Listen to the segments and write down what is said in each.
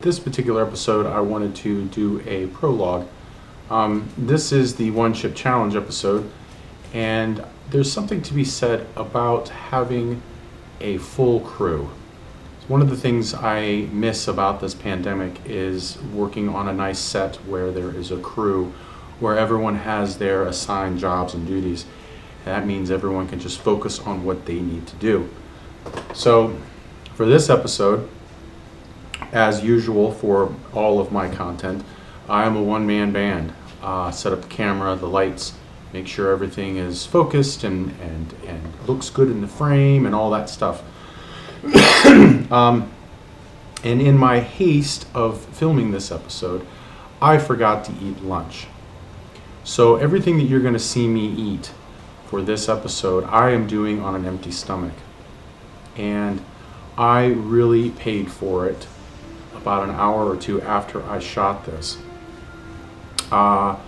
this particular episode, I wanted to do a prologue. This is the One Chip Challenge episode, and there's something to be said about having a full crew. One of the things I miss about this pandemic is working on a nice set where there is a crew, where everyone has their assigned jobs and duties. That means everyone can just focus on what they need to do. So, for this episode, as usual for all of my content, I am a one-man band. Set up the camera, the lights, make sure everything is focused and looks good in the frame and all that stuff. And in my haste of filming this episode, I forgot to eat lunch. So everything that you're going to see me eat for this episode, I am doing on an empty stomach. And I really paid for it about an hour or two after I shot this. I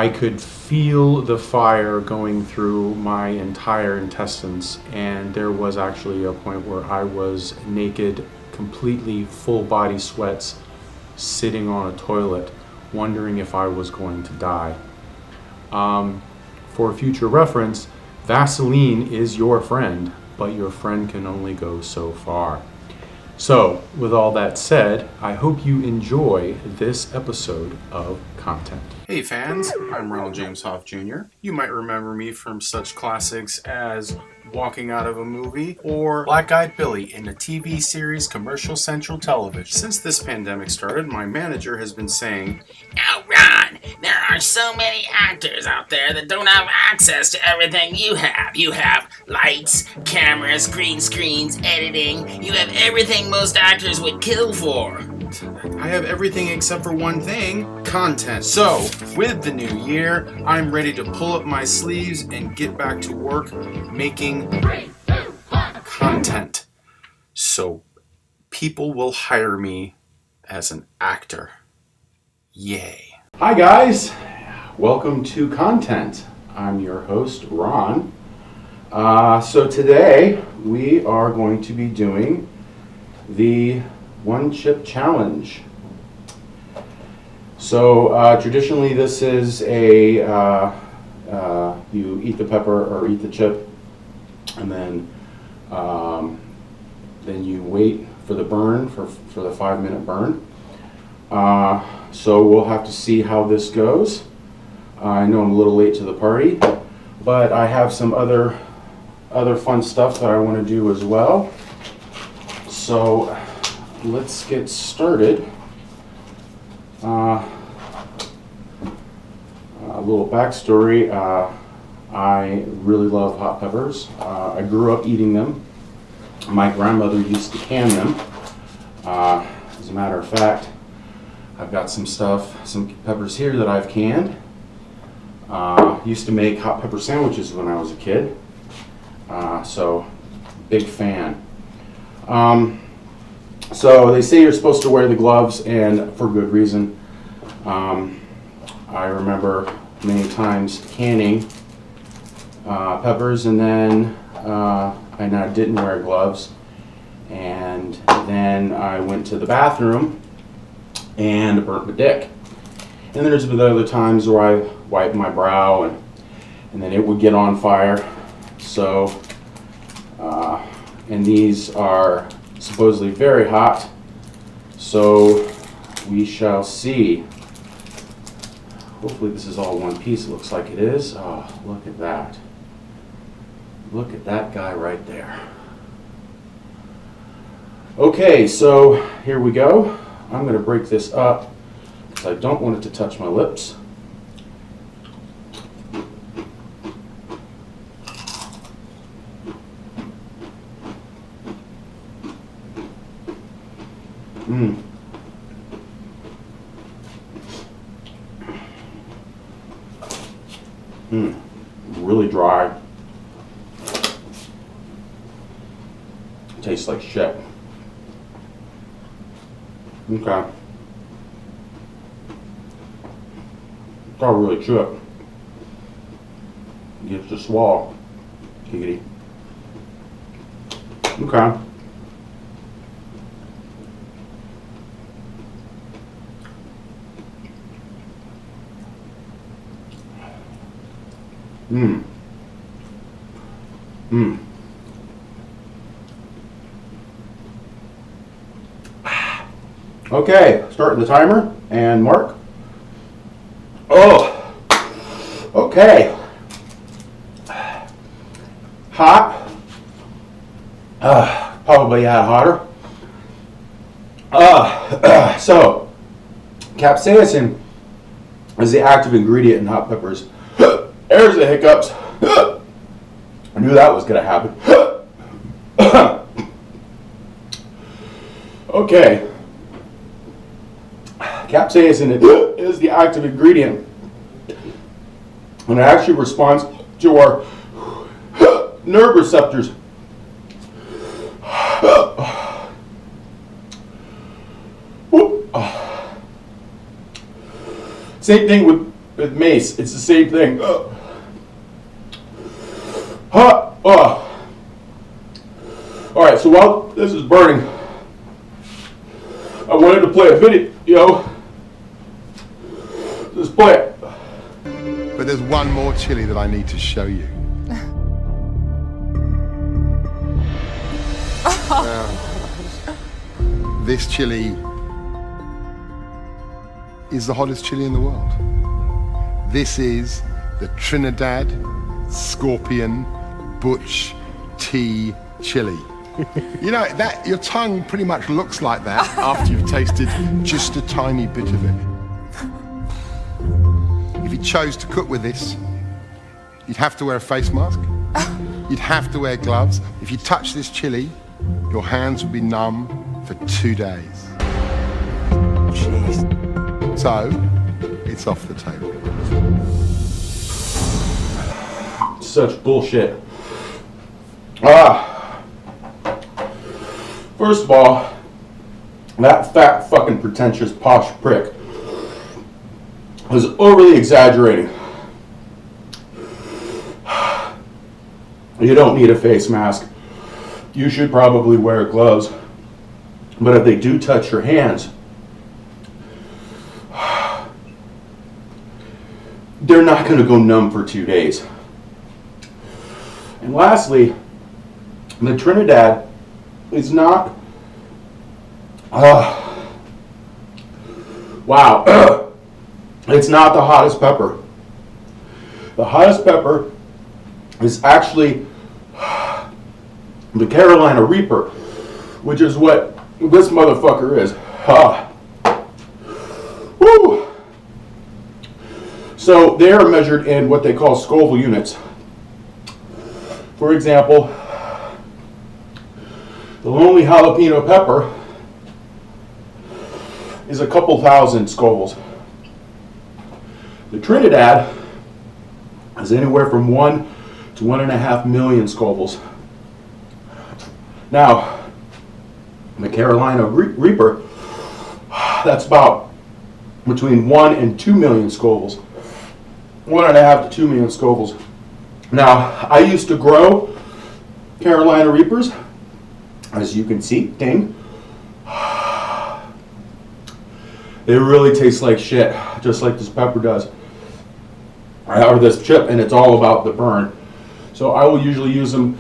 could feel the fire going through my entire intestines, and there was actually a point where I was naked, completely full body sweats, sitting on a toilet, wondering if I was going to die. For future reference, Vaseline is your friend, but your friend can only go so far. So, with all that said, I hope you enjoy this episode of content. Hey fans, I'm Ronald James Hoff Jr. You might remember me from such classics as Walking Out of a Movie or Black-Eyed Billy in the TV series Commercial Central Television. Since this pandemic started, my manager has been saying, "Now, Ron, there are so many actors out there that don't have access to everything you have. You have lights, cameras, green screens, editing. You have everything most actors would kill for." I have everything except for one thing, content. So, with the new year, I'm ready to pull up my sleeves and get back to work making content. So, people will hire me as an actor. Yay. Hi guys, welcome to Content. I'm your host, Ron. So today, we are going to be doing the One Chip Challenge. So traditionally this is you eat the pepper or eat the chip, and then you wait for the burn, for the 5-minute burn. So we'll have to see how this goes. I know I'm a little late to the party, but I have some other fun stuff that I want to do as well. So let's get started. A little backstory. I really love hot peppers. I grew up eating them. My grandmother used to can them. As a matter of fact, I've got some peppers here that I've canned. Used to make hot pepper sandwiches when I was a kid. So, big fan. So they say you're supposed to wear the gloves, and for good reason. I remember many times canning peppers, and then I didn't wear gloves, and then I went to the bathroom and burnt my dick. And there's been other times where I wiped my brow, and then it would get on fire. So, and these are supposedly very hot, so we shall see. Hopefully this is all one piece. It looks like it is. Oh, look at that. Look at that guy right there. Okay, so here we go. I'm going to break this up because I don't want it to touch my lips. Really dry. Tastes like shit. Okay. Gotta really chew it. Gives the swallow. Giggity. Okay. Mmm. Mmm. Okay, starting the timer and mark. Oh, okay. Hot. Probably add hotter. So, capsaicin is the active ingredient in hot peppers. There's the hiccups. I knew that was going to happen. Okay. Capsaicin is the active ingredient, and it actually responds to our nerve receptors. Same thing with mace. It's the same thing. All right, so while this is burning, I wanted to play a video. Let's play it. But there's one more chili that I need to show you. This chili is the hottest chili in the world. This is the Trinidad Scorpion Butch Tea Chili. You know, that your tongue pretty much looks like that after you've tasted just a tiny bit of it. If you chose to cook with this, you'd have to wear a face mask. You'd have to wear gloves. If you touch this chili, your hands would be numb for 2 days. Jeez. So, it's off the table. Such bullshit. First of all, that fat fucking pretentious posh prick was overly exaggerating. You don't need a face mask. You should probably wear gloves. But if they do touch your hands, they're not going to go numb for 2 days. And lastly, the Trinidad is not, wow, it's not the hottest pepper. The hottest pepper is actually the Carolina Reaper, which is what this motherfucker is. Woo! So they are measured in what they call Scoville units. For example, the lonely jalapeno pepper is a couple thousand Scovilles. The Trinidad is anywhere from 1 to 1.5 million Scovilles. Now, the Carolina Reaper, that's about between 1 and 2 million Scovilles. 1.5 to 2 million Scovilles. Now, I used to grow Carolina Reapers, as you can see, ding. They really taste like shit, just like this pepper does, or this chip, and it's all about the burn. So I will usually use them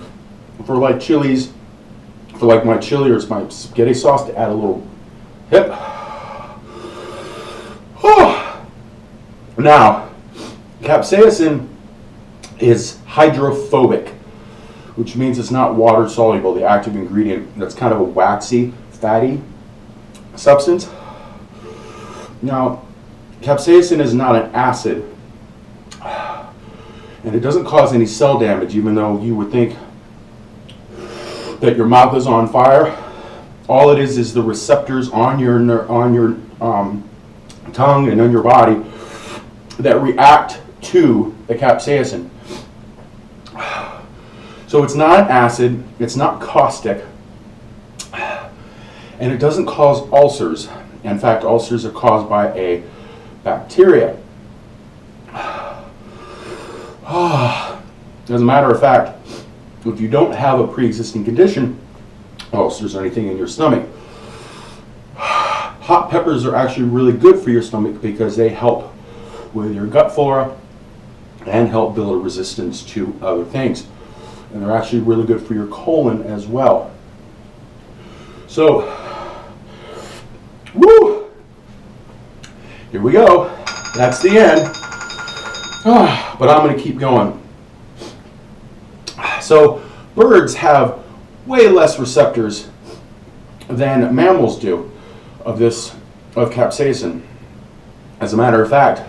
for like chilies, for like my chili or my spaghetti sauce to add a little hip. Now, capsaicin is hydrophobic, which means it's not water soluble, the active ingredient. That's kind of a waxy, fatty substance. Now, capsaicin is not an acid, and it doesn't cause any cell damage, even though you would think that your mouth is on fire. All it is the receptors on your tongue and on your body that react to the capsaicin. So it's not an acid, it's not caustic, and it doesn't cause ulcers. In fact, ulcers are caused by a bacteria. As a matter of fact, if you don't have a pre-existing condition, ulcers or anything in your stomach, hot peppers are actually really good for your stomach because they help with your gut flora and help build a resistance to other things. And they're actually really good for your colon as well. So, woo! Here we go. That's the end. But I'm going to keep going. So, birds have way less receptors than mammals do of capsaicin. As a matter of fact,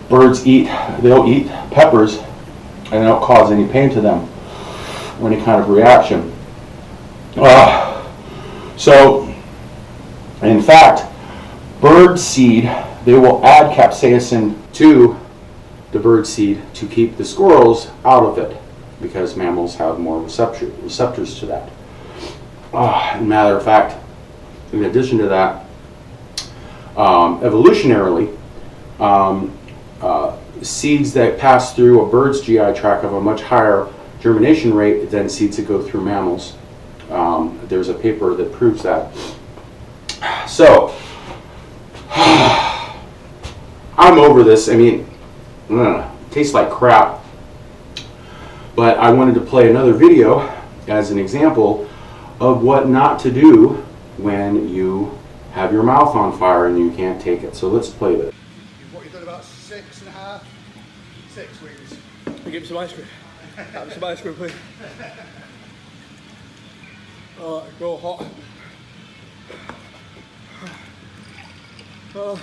birds they'll eat peppers and they don't cause any pain to them or any kind of reaction. So, in fact, bird seed, they will add capsaicin to the bird seed to keep the squirrels out of it, because mammals have more receptors to that. As a matter of fact, in addition to that, evolutionarily, seeds that pass through a bird's GI tract have a much higher germination rate than seeds that go through mammals. There's a paper that proves that. So, I'm over this. I mean, it tastes like crap. But I wanted to play another video as an example of what not to do when you have your mouth on fire and you can't take it. So let's play this. What, you've done about 6.5, 6 weeks. Give me some ice cream. Have me some ice cream, please. Oh, go hot. Oh,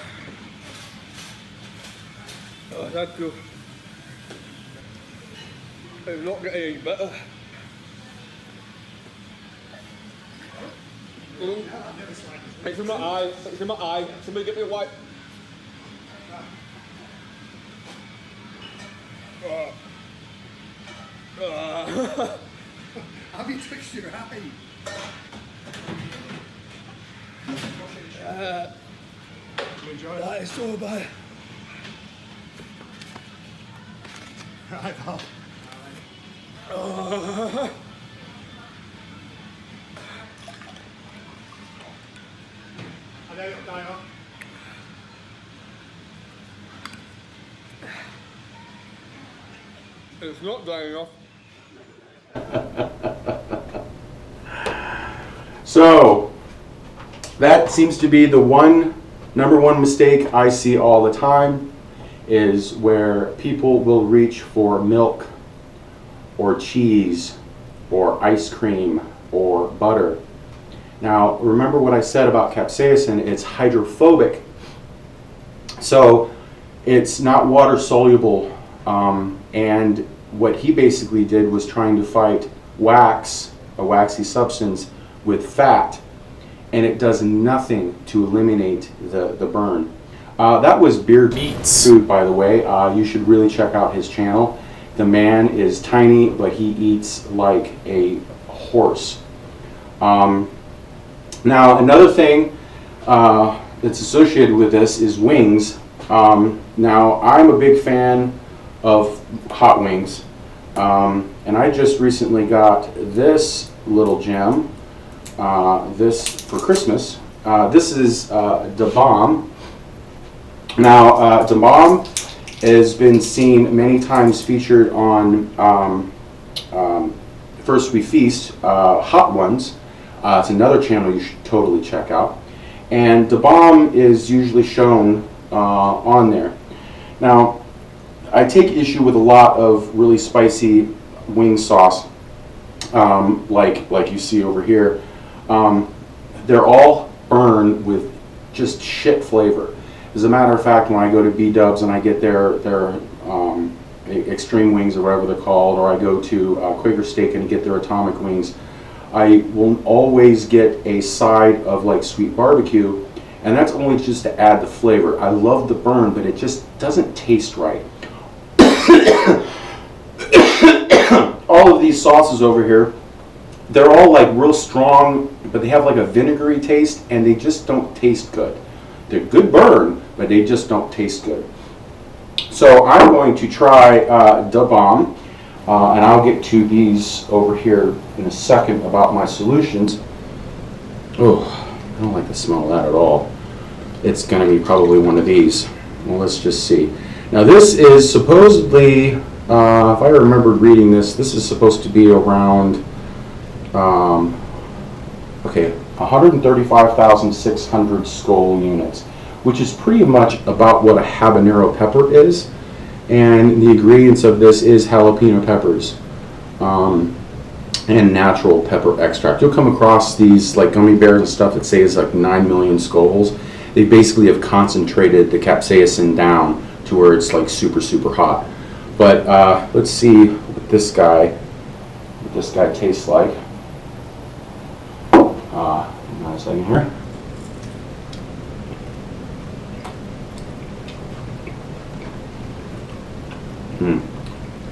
thank you. It's not getting any better. It's in my eye. It's in my eye. Somebody get me a wipe. Have you touched your eye? You enjoy that? That is so bad. Right, pal. I know it'll die off. It's not dying off. So, that seems to be the number one mistake I see all the time, is where people will reach for milk or cheese or ice cream or butter. Now, remember what I said about capsaicin, it's hydrophobic. So, it's not water soluble, and what he basically did was trying to fight wax, a waxy substance, with fat, and it does nothing to eliminate the burn. That was Beard Food, by the way. You should really check out his channel. The man is tiny, but he eats like a horse. Now, another thing that's associated with this is wings. Now, I'm a big fan of hot wings, and I just recently got this little gem, this for Christmas. This is Da Bomb. Now, Da Bomb has been seen many times featured on First We Feast, Hot Ones. It's another channel you should totally check out. And Da Bomb is usually shown on there. Now, I take issue with a lot of really spicy wing sauce, like you see over here. They're all burned with just shit flavor. As a matter of fact, when I go to B-Dubs and I get their extreme wings or whatever they're called, or I go to Quaker Steak and get their atomic wings, I will always get a side of like sweet barbecue, and that's only just to add the flavor. I love the burn, but it just doesn't taste right. All of these sauces over here, they're all like real strong, but they have like a vinegary taste, and they just don't taste good. They're good burn, but they just don't taste good. So I'm going to try Da Bomb, and I'll get to these over here in a second about my solutions. Oh, I don't like the smell of that at all. It's going to be probably one of these. Well, let's just see. Now this is supposedly, if I remember reading this, this is supposed to be around, okay, 135,600 Scoville units, which is pretty much about what a habanero pepper is. And the ingredients of this is jalapeno peppers and natural pepper extract. You'll come across these like gummy bears and stuff that say it's like 9 million Scovilles. They basically have concentrated the capsaicin down to where it's like super, super hot. But let's see what this guy tastes like. Hang on a second here.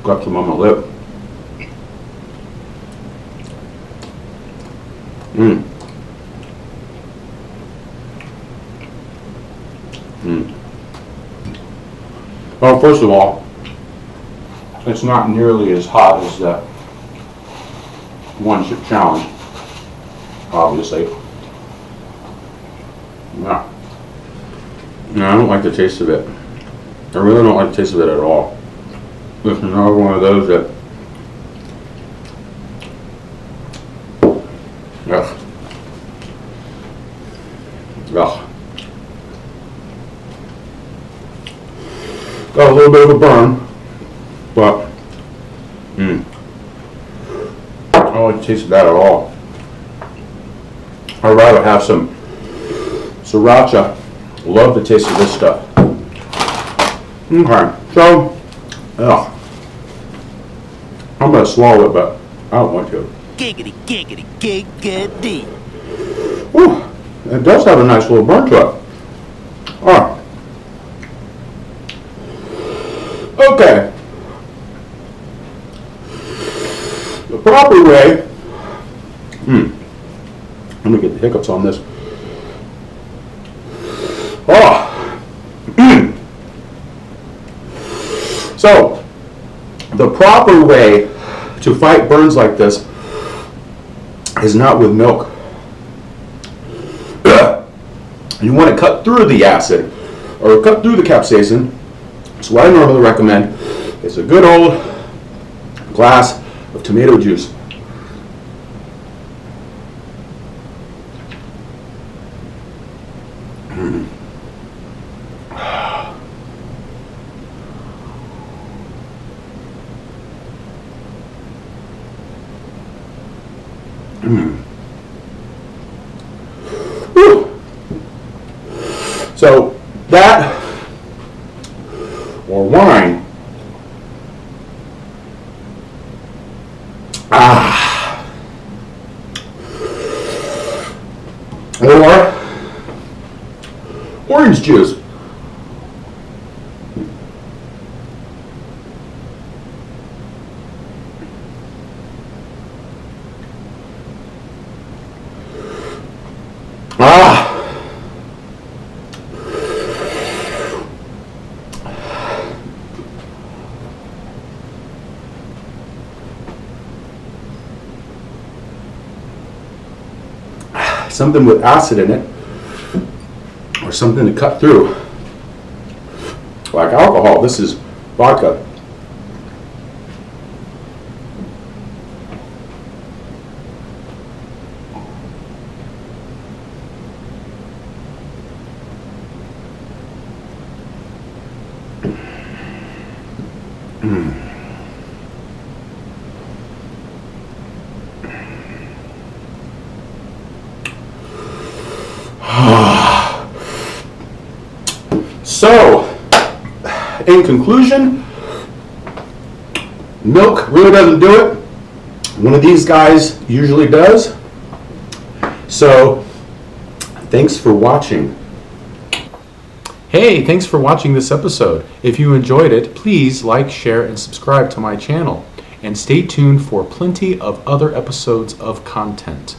Got some on my lip. Well, first of all, it's not nearly as hot as the One Chip Challenge, obviously. Yeah. No, I don't like the taste of it. I really don't like the taste of it at all. This is another one of those that, ugh. Ugh. Got a little bit of a burn, but I don't like the taste of that at all. I'd rather have some sriracha. Love the taste of this stuff. Okay, so, I'm gonna swallow it, but I don't want to. Giggity, giggity, giggity. Whew, it does have a nice little burn to it. Alright. Okay. The proper way. Let me get the hiccups on this. Oh. So, the proper way to fight burns like this is not with milk. You want to cut through the acid or cut through the capsaicin. So what I normally recommend is a good old glass of tomato juice. So that, or wine, or orange juice. Something with acid in it, or something to cut through, like alcohol. This is vodka. So, in conclusion, milk really doesn't do it. One of these guys usually does. So, thanks for watching. Hey, thanks for watching this episode. If you enjoyed it, please like, share, and subscribe to my channel. And stay tuned for plenty of other episodes of content.